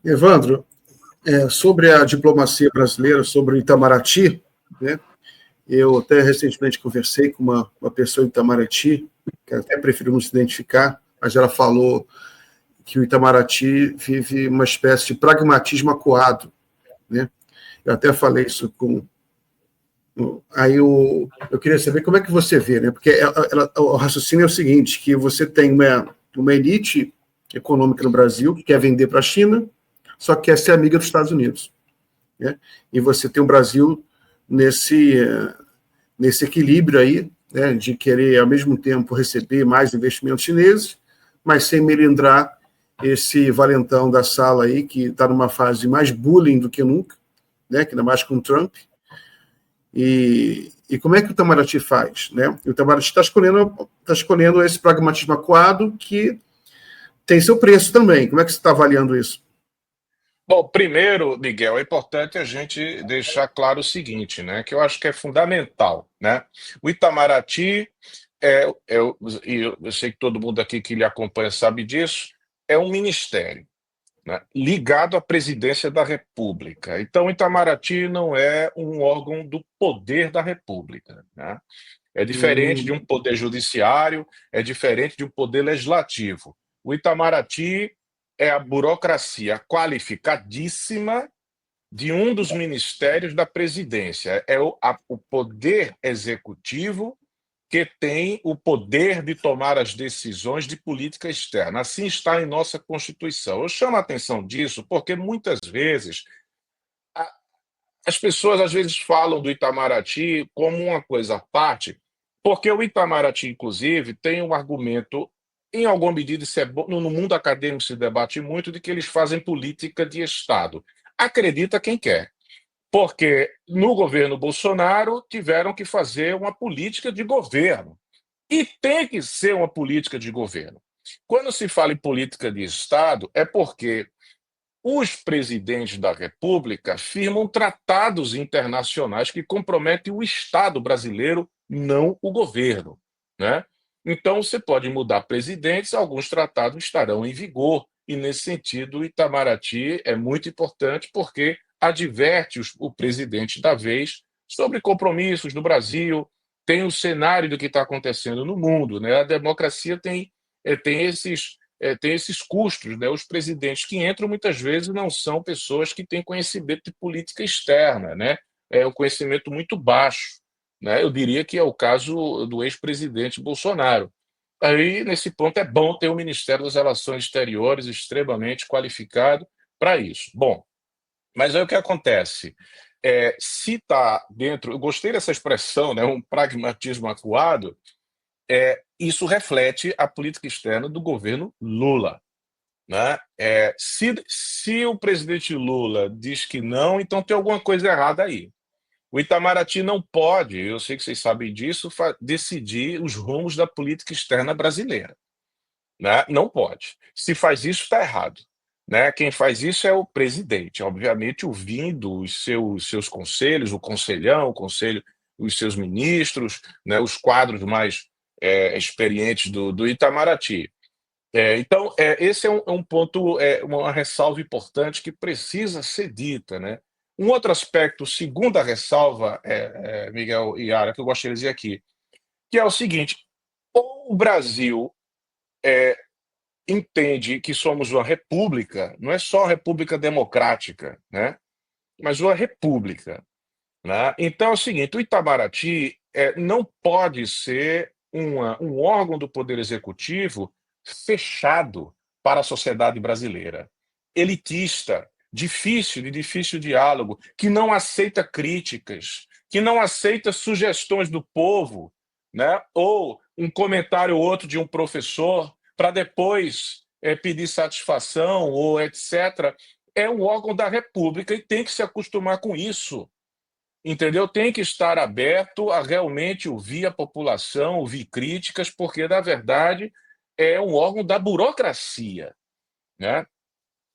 Evandro, sobre a diplomacia brasileira, sobre o Itamaraty, né? Eu até recentemente conversei com uma pessoa em Itamaraty, que até prefiro não se identificar, mas ela falou que o Itamaraty vive uma espécie de pragmatismo acuado, né? Eu até falei isso com... Aí eu queria saber como é que você vê, né? Porque o raciocínio é o seguinte, que você tem uma elite econômica no Brasil que quer vender para a China, só que quer ser amiga dos Estados Unidos, né? E você tem o Brasil nesse equilíbrio aí, né, de querer, ao mesmo tempo, receber mais investimentos chineses, mas sem melindrar esse valentão da sala aí, que está numa fase mais bullying do que nunca, né, que ainda mais com o Trump. E como é que o Itamaraty faz? Né? O Itamaraty está escolhendo esse pragmatismo acuado que tem seu preço também. Como é que você está avaliando isso? Bom, primeiro, Miguel, é importante a gente deixar claro o seguinte, né, que eu acho que é fundamental, né? O Itamaraty e eu sei que todo mundo aqui que lhe acompanha sabe disso, é um ministério, né, ligado à presidência da República. Então, o Itamaraty não é um órgão do poder da República, né? É diferente de um Hum, poder judiciário, é diferente de um poder legislativo. O Itamaraty é a burocracia qualificadíssima de um dos ministérios da presidência. É o poder executivo que tem o poder de tomar as decisões de política externa. Assim está em nossa Constituição. Eu chamo a atenção disso porque muitas vezes as pessoas às vezes falam do Itamaraty como uma coisa à parte, porque o Itamaraty, inclusive, tem um argumento, em alguma medida, isso é bom, no mundo acadêmico se debate muito, de que eles fazem política de Estado. Acredita quem quer, porque no governo Bolsonaro tiveram que fazer uma política de governo. E tem que ser uma política de governo. Quando se fala em política de Estado, é porque os presidentes da República firmam tratados internacionais que comprometem o Estado brasileiro, não o governo, né? Então, você pode mudar presidentes, alguns tratados estarão em vigor, e nesse sentido, o Itamaraty é muito importante porque adverte o presidente da vez sobre compromissos do Brasil, tem o cenário do que está acontecendo no mundo, né? A democracia tem esses custos, né? Os presidentes que entram muitas vezes não são pessoas que têm conhecimento de política externa, né? É um conhecimento muito baixo, né? Eu diria que é o caso do ex-presidente Bolsonaro. Aí, nesse ponto, é bom ter o Ministério das Relações Exteriores extremamente qualificado para isso. Bom, mas aí o que acontece? Se está dentro, eu gostei dessa expressão, né, um pragmatismo acuado, isso reflete a política externa do governo Lula, né? Se o presidente Lula diz que não, então tem alguma coisa errada aí. O Itamaraty não pode, eu sei que vocês sabem disso, decidir os rumos da política externa brasileira, né? Não pode. Se faz isso, está errado, né? Quem faz isso é o presidente, obviamente ouvindo os seus conselhos, o conselhão, o conselho, os seus ministros, né? Os quadros mais experientes do Itamaraty. Então, esse é um ponto, uma ressalva importante que precisa ser dita, né? Um outro aspecto, segunda ressalva, Miguel e Yara, que eu gostaria de dizer aqui, que é o seguinte: ou o Brasil entende que somos uma república, não é só república democrática, né? Mas uma república, né? Então é o seguinte: o Itamaraty não pode ser um órgão do Poder Executivo fechado para a sociedade brasileira, elitista, de difícil diálogo, que não aceita críticas, que não aceita sugestões do povo, né? Ou um comentário ou outro de um professor para depois pedir satisfação ou etc. É um órgão da República e tem que se acostumar com isso. Entendeu? Tem que estar aberto a realmente ouvir a população, ouvir críticas, porque, na verdade, é um órgão da burocracia, né?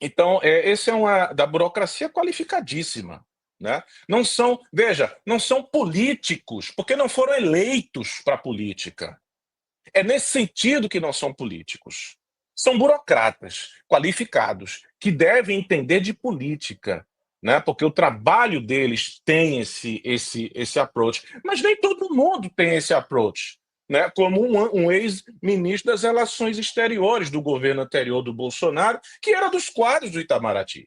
Então, esse é uma da burocracia qualificadíssima, né? Não são, veja, não são políticos, porque não foram eleitos para a política. É nesse sentido que não são políticos. são burocratas qualificados que devem entender de política, né? Porque o trabalho deles tem esse approach, mas nem todo mundo tem esse approach, né? Como um ex-ministro das Relações Exteriores do governo anterior do Bolsonaro, que era dos quadros do Itamaraty,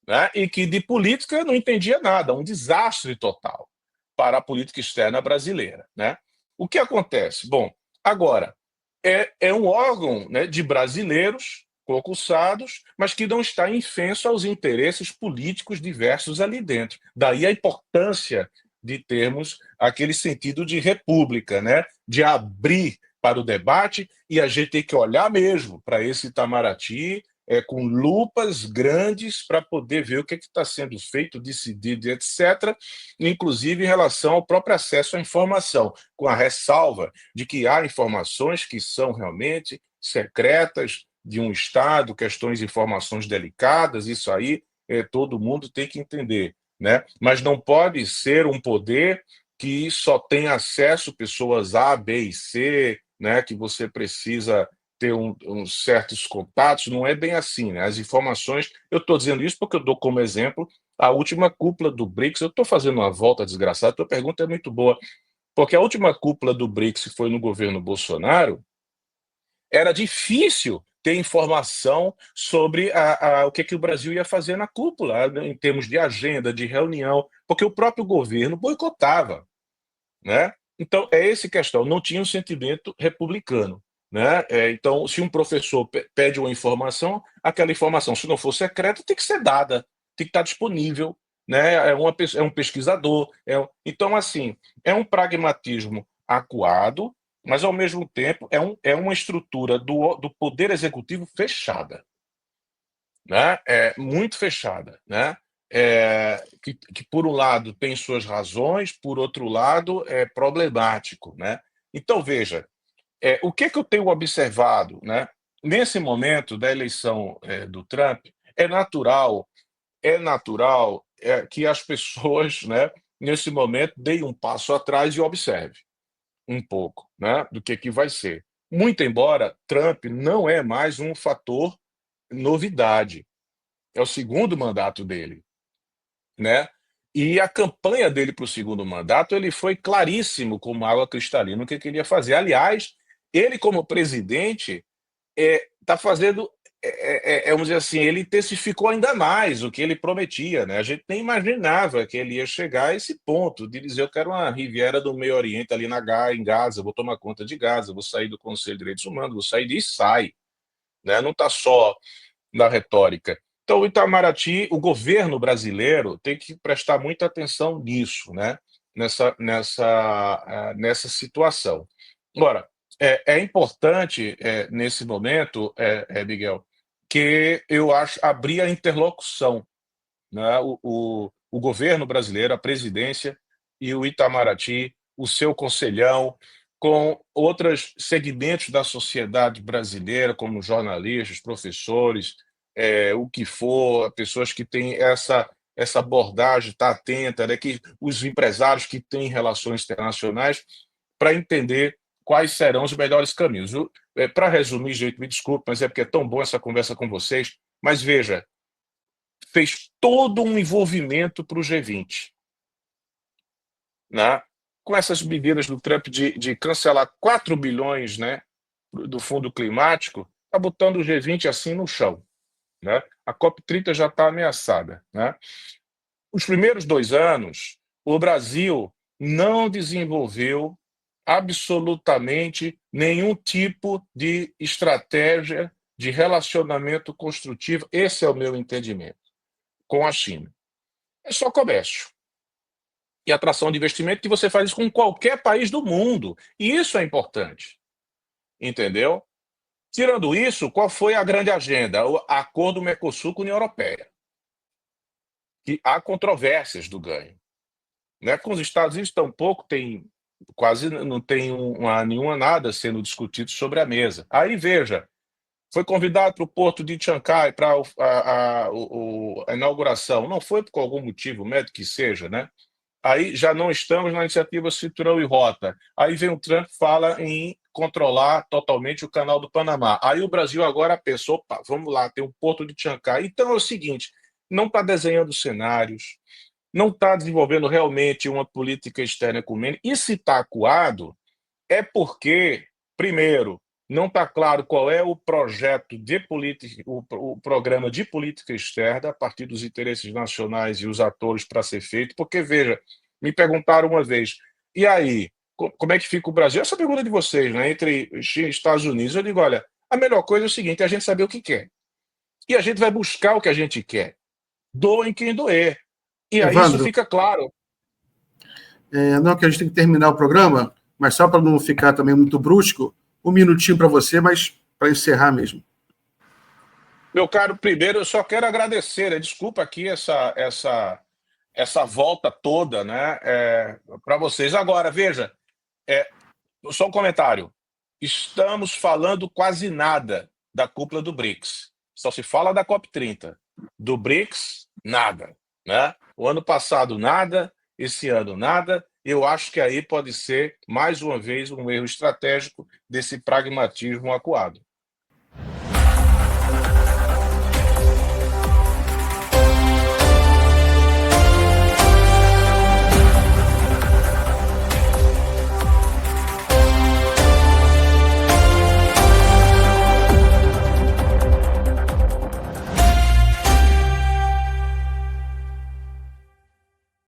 né? E que de política não entendia nada, um desastre total para a política externa brasileira, né? O que acontece? Bom, agora, é um órgão, né, de brasileiros concursados, mas que não está infenso aos interesses políticos diversos ali dentro. Daí a importância de termos aquele sentido de república, né, de abrir para o debate, e a gente tem que olhar mesmo para esse Itamaraty com lupas grandes para poder ver o que está sendo feito, decidido, etc., inclusive em relação ao próprio acesso à informação, com a ressalva de que há informações que são realmente secretas de um Estado, questões de informações delicadas, isso aí todo mundo tem que entender, né? Mas não pode ser um poder que só tem acesso pessoas A, B e C, né? Que você precisa ter uns certos contatos, não é bem assim, né? As informações, eu estou dizendo isso porque eu dou como exemplo a última cúpula do BRICS. Eu estou fazendo uma volta desgraçada, a tua pergunta é muito boa, porque a última cúpula do BRICS, que foi no governo Bolsonaro, era difícil ter informação sobre o que o Brasil ia fazer na cúpula, em termos de agenda, de reunião, porque o próprio governo boicotava, né? Então, é essa questão, não tinha um sentimento republicano, né? Então, se um professor pede uma informação, aquela informação, se não for secreta, tem que ser dada, tem que estar disponível, né? É um pesquisador. Então, assim, é um pragmatismo acuado, mas, ao mesmo tempo, é uma estrutura do poder executivo fechada, né? Muito fechada, né? Que, por um lado, tem suas razões, por outro lado, é problemático, né? Então, veja, o que eu tenho observado, né? Nesse momento da eleição do Trump, é natural que as pessoas, né, nesse momento, deem um passo atrás e observem um pouco, né, do que vai ser. Muito embora Trump não é mais um fator novidade, é o segundo mandato dele, né? E a campanha dele para o segundo mandato, ele foi claríssimo como água cristalina o que queria fazer. Aliás, ele como presidente está fazendo, vamos dizer assim, ele intensificou ainda mais o que ele prometia, né? A gente nem imaginava que ele ia chegar a esse ponto de dizer: eu quero uma Riviera do Meio Oriente ali em Gaza, vou tomar conta de Gaza, vou sair do Conselho de Direitos Humanos, vou sair disso, sai, né? Não está só na retórica. Então, o Itamaraty, o governo brasileiro tem que prestar muita atenção nisso, né? Nessa situação. Agora, é importante, nesse momento, Miguel, que eu acho abrir a interlocução, né? O governo brasileiro, a presidência e o Itamaraty, o seu conselhão, com outros segmentos da sociedade brasileira, como jornalistas, professores, o que for, pessoas que têm essa abordagem, está atenta, né, que os empresários que têm relações internacionais, para entender quais serão os melhores caminhos. Para resumir, gente, me desculpe, mas é porque é tão bom essa conversa com vocês, mas veja, fez todo um envolvimento para o G20, né? Com essas medidas do Trump de cancelar 4 bilhões, né, do fundo climático, está botando o G20 assim no chão, né? A COP30 já está ameaçada, né? Os primeiros 2 anos, o Brasil não desenvolveu absolutamente nenhum tipo de estratégia de relacionamento construtivo, esse é o meu entendimento, com a China. É só comércio e atração de investimento, que você faz isso com qualquer país do mundo. E isso é importante, entendeu? Tirando isso, qual foi a grande agenda? O acordo Mercosul com a União Europeia. Que há controvérsias do ganho, né? Com os Estados Unidos tampouco tem, quase não tem nenhuma nada sendo discutido sobre a mesa. Aí veja, foi convidado para o porto de Chancai para a inauguração, não foi por algum motivo, médico que seja, né? Aí já não estamos na iniciativa Cinturão e Rota. Aí vem o Trump e fala em controlar totalmente o canal do Panamá. Aí o Brasil agora pensou, opa, vamos lá, tem um porto de Chancay. Então é o seguinte, não está desenhando cenários, não está desenvolvendo realmente uma política externa ecumênica. E se está acuado, é porque, primeiro, não está claro qual é o projeto de política, o programa de política externa a partir dos interesses nacionais e os atores para ser feito, porque, veja, me perguntaram uma vez, e aí, como é que fica o Brasil? Essa pergunta de vocês, né, entre China e Estados Unidos, eu digo, olha, a melhor coisa é o seguinte, é a gente saber o que quer. E a gente vai buscar o que a gente quer. Doem quem doer. E aí isso Evandro, fica claro. não que a gente tem que terminar o programa, mas só para não ficar também muito brusco, um minutinho para você, mas para encerrar mesmo. Meu caro, primeiro eu só quero agradecer, desculpa aqui essa volta toda, né, para vocês. Agora, veja, só um comentário. Estamos falando quase nada da cúpula do BRICS. Só se fala da COP30. Do BRICS, nada, né? O ano passado, nada. Esse ano, nada. Eu acho que aí pode ser, mais uma vez, um erro estratégico desse pragmatismo acuado.